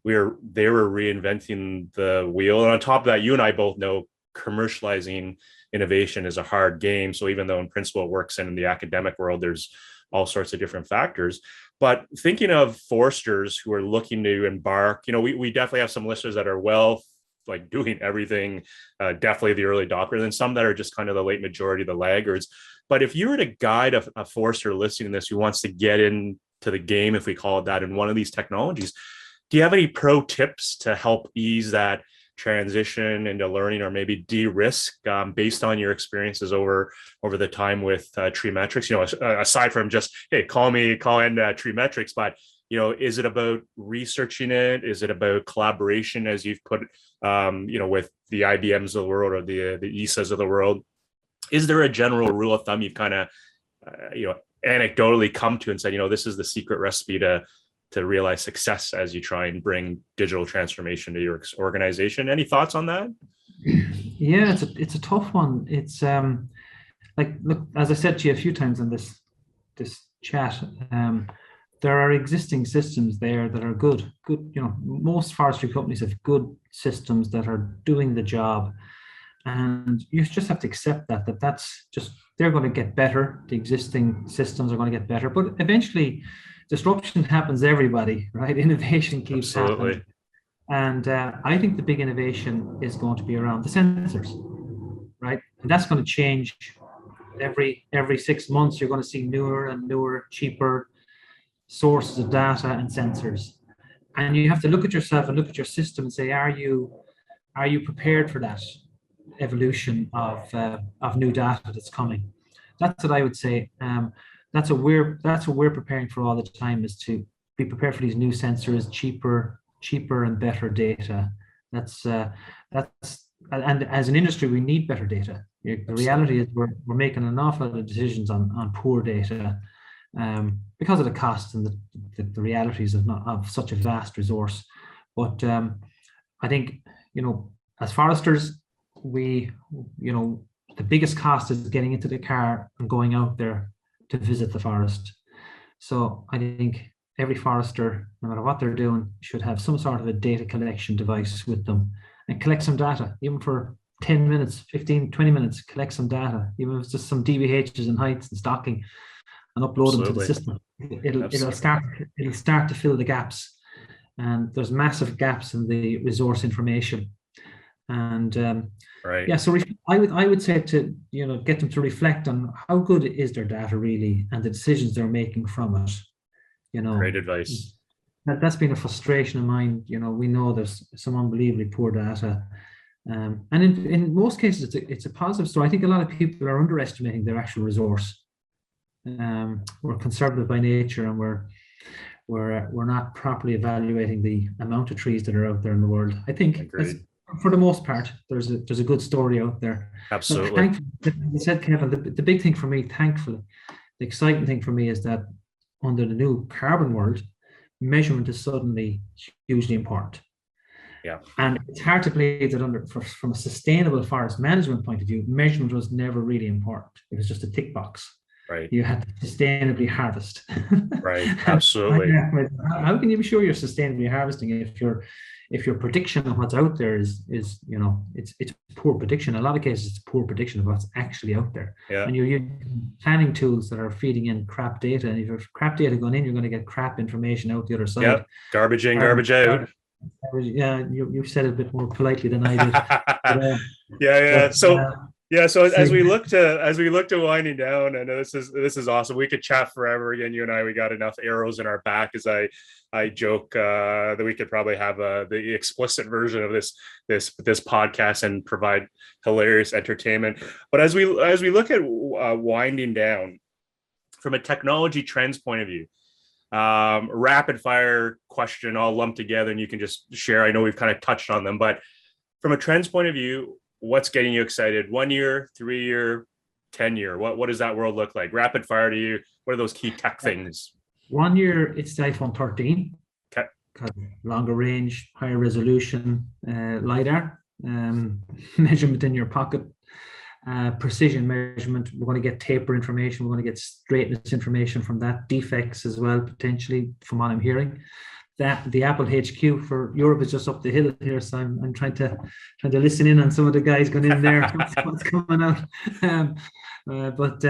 they were reinventing the wheel. And on top of that, you and I both know commercializing innovation is a hard game. So even though in principle it works in the academic world, there's all sorts of different factors. But thinking of foresters who are looking to embark, we definitely have some listeners that are like doing everything, definitely the early adopters, and some that are just kind of the late majority, the laggards. But if you were to guide a forester listening to this who wants to get into the game, if we call it that, in one of these technologies, do you have any pro tips to help ease that transition into learning, or maybe de-risk based on your experiences over the time with Treemetrics? Aside from just, hey, call Enda Treemetrics, but is it about researching it? Is it about collaboration, as you've put with the IBMs of the world, or the ESAs of the world? is there a general rule of thumb you've kind of, anecdotally come to and said, this is the secret recipe to realize success as you try and bring digital transformation to your organization? Any thoughts on that? Yeah, it's a tough one. It's look, as I said to you a few times in this chat, there are existing systems there that are good. Most forestry companies have good systems that are doing the job, and you just have to accept that's just, they're going to get better. The existing systems are going to get better, but eventually disruption happens to everybody, right? Innovation keeps happening. And I think the big innovation is going to be around the sensors, right? And that's going to change every 6 months. You're going to see newer and newer, cheaper sources of data and sensors. And you have to look at yourself and look at your system and say, are you prepared for that evolution of new data that's coming? That's what I would say. That's what we're preparing for all the time, is to be prepared for these new sensors, cheaper and better data. And as an industry, we need better data. The reality is we're making an awful lot of decisions on poor data because of the cost and the realities of such a vast resource. But I think, as foresters, the biggest cost is getting into the car and going out there to visit the forest. So I think every forester, no matter what they're doing, should have some sort of a data collection device with them and collect some data, even for 10 minutes, 15, 20 minutes, collect some data, even if it's just some DVHs and heights and stocking, and upload them to the system. It'll start to fill the gaps. And there's massive gaps in the resource information. And right. Yeah, so I would say to get them to reflect on how good is their data really, and the decisions they're making from it. Great advice. That's been a frustration of mine. We know there's some unbelievably poor data, and in most cases it's a positive story. I think a lot of people are underestimating their actual resource. We're conservative by nature, and we're not properly evaluating the amount of trees that are out there in the world. I think for the most part, there's a good story out there. Absolutely. As you said, Kevin, the big thing for me, thankfully, the exciting thing for me is that under the new carbon world, measurement is suddenly hugely important. Yeah. And it's hard to believe that from a sustainable forest management point of view, measurement was never really important. It was just a tick box. Right. You had to sustainably harvest. Right. Absolutely. How can you be sure you're sustainably harvesting if your prediction of what's out there is it's poor prediction? In a lot of cases, it's poor prediction of what's actually out there. Yeah. And you're using planning tools that are feeding in crap data. And if there's crap data going in, you're going to get crap information out the other side. Yeah. Garbage in, garbage out. Yeah, you said it a bit more politely than I did. Yeah. So as we look to winding down, and this is awesome. We could chat forever. Again, you and I, we got enough arrows in our back. As I joke that we could probably have the explicit version of this podcast and provide hilarious entertainment. But as we look at winding down from a technology trends point of view, rapid fire question all lumped together, and you can just share. I know we've kind of touched on them, but from a trends point of view, what's getting you excited? 1 year, 3 year, 10 year? What does that world look like? Rapid fire to you. What are those key tech things? 1 year, it's the iPhone 13. Okay. Longer range, higher resolution, lidar, measurement in your pocket, precision measurement. We're going to get taper information. We're going to get straightness information from that. Defects as well, potentially, from what I'm hearing. That the Apple HQ for Europe is just up the hill here, so I'm trying to listen in on some of the guys going in there. what's coming out. But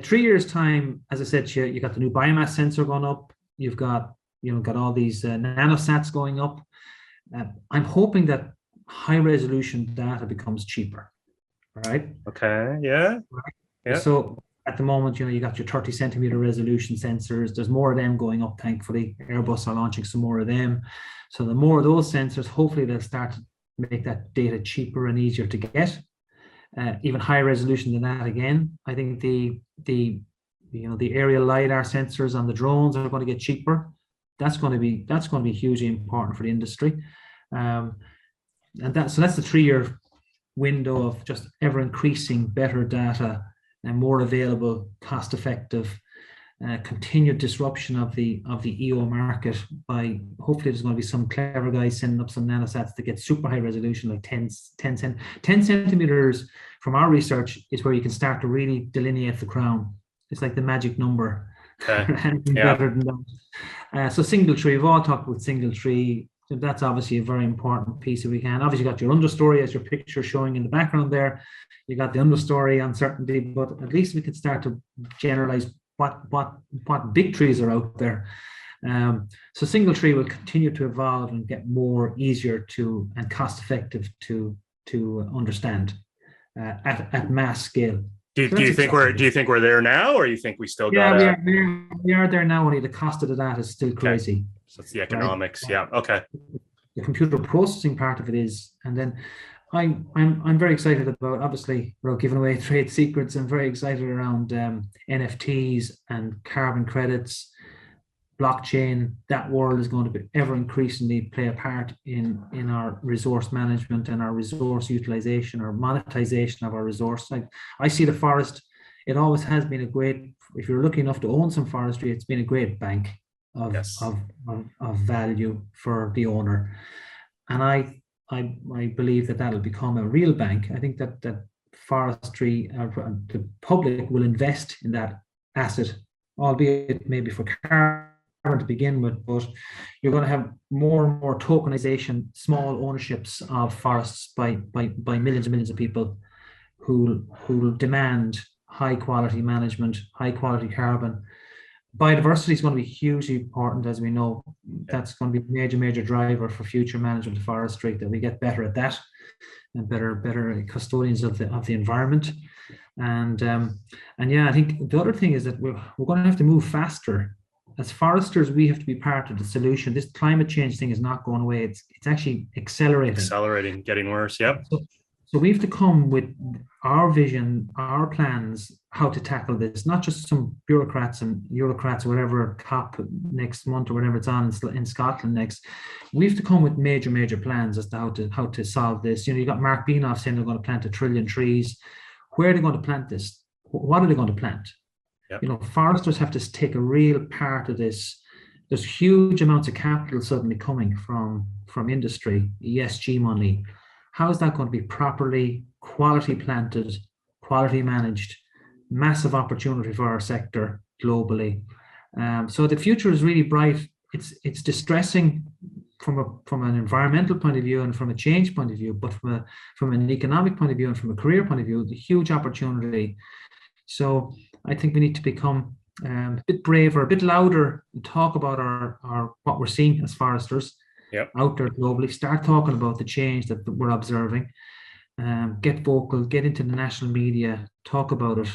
3 years time, as I said, you got the new biomass sensor going up. You've got all these nanosats going up. I'm hoping that high resolution data becomes cheaper. Right. Okay. Yeah. Yeah. So at the moment, you got your 30 centimeter resolution sensors. There's more of them going up, thankfully. Airbus are launching some more of them. So the more of those sensors, hopefully they'll start to make that data cheaper and easier to get. Even higher resolution than that again. I think the aerial lidar sensors on the drones are going to get cheaper. That's going to be hugely important for the industry. So that's the 3 year window of just ever increasing better data and more available, cost effective, continued disruption of the EO market by, hopefully there's going to be some clever guys sending up some nanosats that get super high resolution, like 10 centimeters from our research is where you can start to really delineate the crown. It's like the magic number. Okay. Better than that. So single tree, we've all talked about single tree. So that's obviously a very important piece. If we can, obviously, you got your understory as your picture showing in the background there. You got the understory uncertainty, but at least we could start to generalize what big trees are out there. So single tree will continue to evolve and get more easier to and cost effective to understand at mass scale. Do you think we're there now, or you think we still got? Yeah, we are there now. Only the cost of the data is still crazy. Okay. So it's the economics. Right? Yeah. Okay. The computer processing part of it is, and then I'm very excited about, obviously, without giving away trade secrets, I'm very excited around NFTs and carbon credits, blockchain. That world is going to be ever increasingly play a part in our resource management and our resource utilization or monetization of our resource. Like, I see the forest, it always has been a great, if you're lucky enough to own some forestry, it's been a great bank of, yes, of value for the owner. And I believe that that'll become a real bank. I think that forestry, the public will invest in that asset, albeit maybe for carbon to begin with, but you're going to have more and more tokenization, small ownerships of forests by millions and millions of people who will demand high quality management, high quality carbon. Biodiversity is going to be hugely important, as we know. That's going to be a major driver for future management of forestry, that we get better at that and better custodians of the environment. And yeah, I think the other thing is that we're going to have to move faster. As foresters, we have to be part of the solution. This climate change thing is not going away. It's actually accelerating, getting worse. Yep. So we have to come with our vision, our plans, how to tackle this, not just some bureaucrats or whatever COP next month or whatever it's on in Scotland next. We have to come with major plans as to how to solve this. You know, you got Mark Beanoff saying they're going to plant 1 trillion trees. Where are they going to plant this? What are they going to plant? Yep. You know, foresters have to take a real part of this. There's huge amounts of capital suddenly coming from industry, ESG money. How is that going to be properly quality planted, quality managed? Massive opportunity for our sector globally. So the future is really bright. It's distressing from an environmental point of view and from a change point of view, but from an economic point of view and from a career point of view, the huge opportunity. So I think we need to become a bit braver, a bit louder, and talk about our what we're seeing as foresters. Yep. Out there globally, start talking about the change that we're observing, get vocal, get into the national media, talk about it,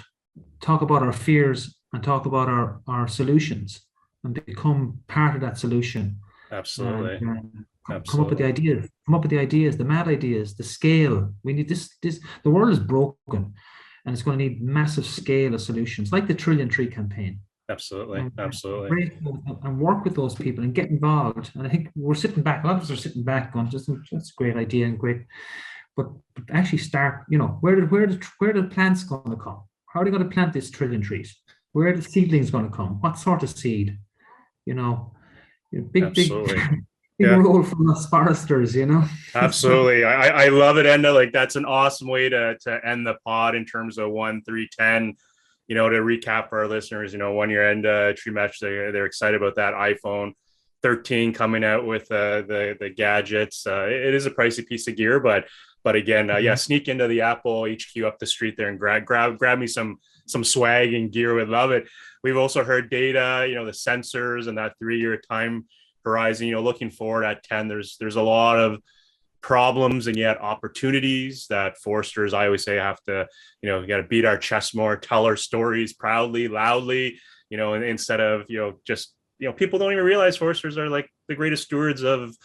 talk about our fears, and talk about our solutions, and become part of that solution. Absolutely. Come up with the ideas, the mad ideas, the scale. We need this. The world is broken, and it's going to need massive scale of solutions, like the Trillion Tree campaign. Absolutely. And work with those people and get involved. And I think we're sitting back, a lot of us are sitting back going, that's a great idea and great. But actually start, you know, where the plants going to come? How are they going to plant these trillion trees? Where are the seedlings going to come? What sort of seed? You know, big role from us foresters, you know. Absolutely. I love it, Enda. Like, that's an awesome way to end the pod in terms of 1, 3, 10. You know, to recap for our listeners, you know, 1 year end Treemetrics, they're excited about that iPhone 13 coming out with the gadgets. It is a pricey piece of gear, but again, sneak into the Apple HQ up the street there and grab me some swag and gear. Would love it. We've also heard data, you know, the sensors and that 3-year time horizon. You know, looking forward at 10, there's a lot of problems and yet opportunities that foresters, I always say, have to, you know, got to beat our chest more, tell our stories proudly, loudly, you know, and instead of, you know, just, you know, people don't even realize foresters are like the greatest stewards of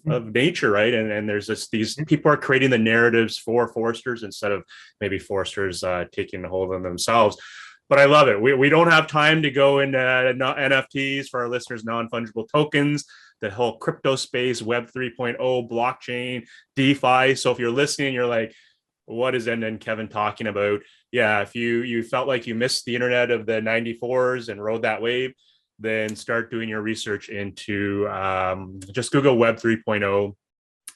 nature, right? And there's these people are creating the narratives for foresters instead of maybe foresters taking a hold of them themselves. But I love it. We don't have time to go into NFTs for our listeners, non-fungible tokens, the whole crypto space, Web 3.0, blockchain, DeFi. So if you're listening, you're like, what is Enda and Kevin talking about? Yeah, if you felt like you missed the internet of the 94s and rode that wave, then start doing your research into just Google Web 3.0,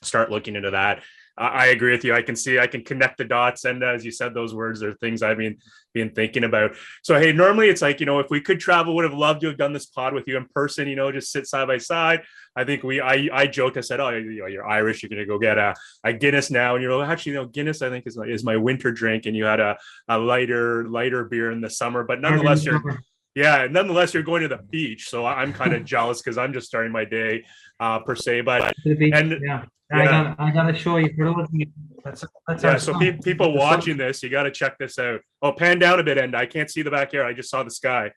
start looking into that. I agree with you. I can connect the dots. And as you said, those words are things I've been thinking about. So, hey, normally it's like, if we could travel, would have loved to have done this pod with you in person, just sit side by side. I think I joked, I said, oh, you're Irish, you're going to go get a Guinness now. And actually, Guinness, I think is my winter drink. And you had a lighter beer in the summer, but nonetheless, nonetheless, you're going to the beach. So I'm kind of jealous because I'm just starting my day per se, but, I gotta show you for those of you. That's so people watching this, you got to check this out. Oh, pan down a bit, Enda. I can't see the back here. I just saw the sky.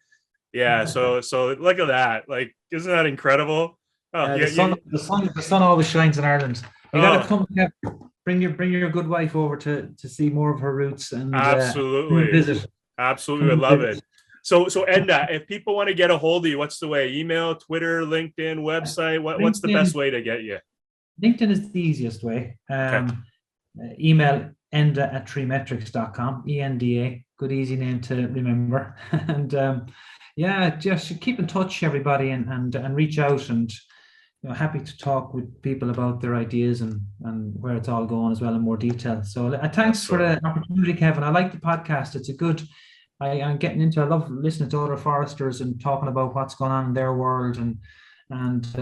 Yeah. So look at that. Like, isn't that incredible? Oh, the sun always shines in Ireland. You got to come. Bring your good wife over to see more of her roots and absolutely visit. Absolutely, I love it. So Enda, if people want to get a hold of you, what's the way? Email, Twitter, LinkedIn, website. What's the best way to get you? LinkedIn is the easiest way. Email enda@treemetrics.com. ENDA, good easy name to remember. And just keep in touch, everybody, and reach out, and happy to talk with people about their ideas and where it's all going as well in more detail. So thanks for the opportunity, Kevin. I like the podcast. It's a good. I'm getting into. I love listening to other foresters and talking about what's going on in their world, and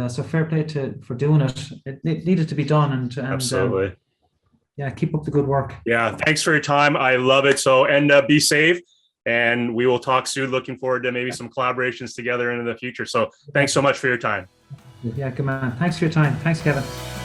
so fair play for doing it. It needed to be done, and absolutely. Keep up the good work. Yeah, thanks for your time. I love it. So, and be safe, and we will talk soon. Looking forward to maybe some collaborations together in the future. So, thanks so much for your time. Yeah, good man. Thanks for your time. Thanks, Kevin.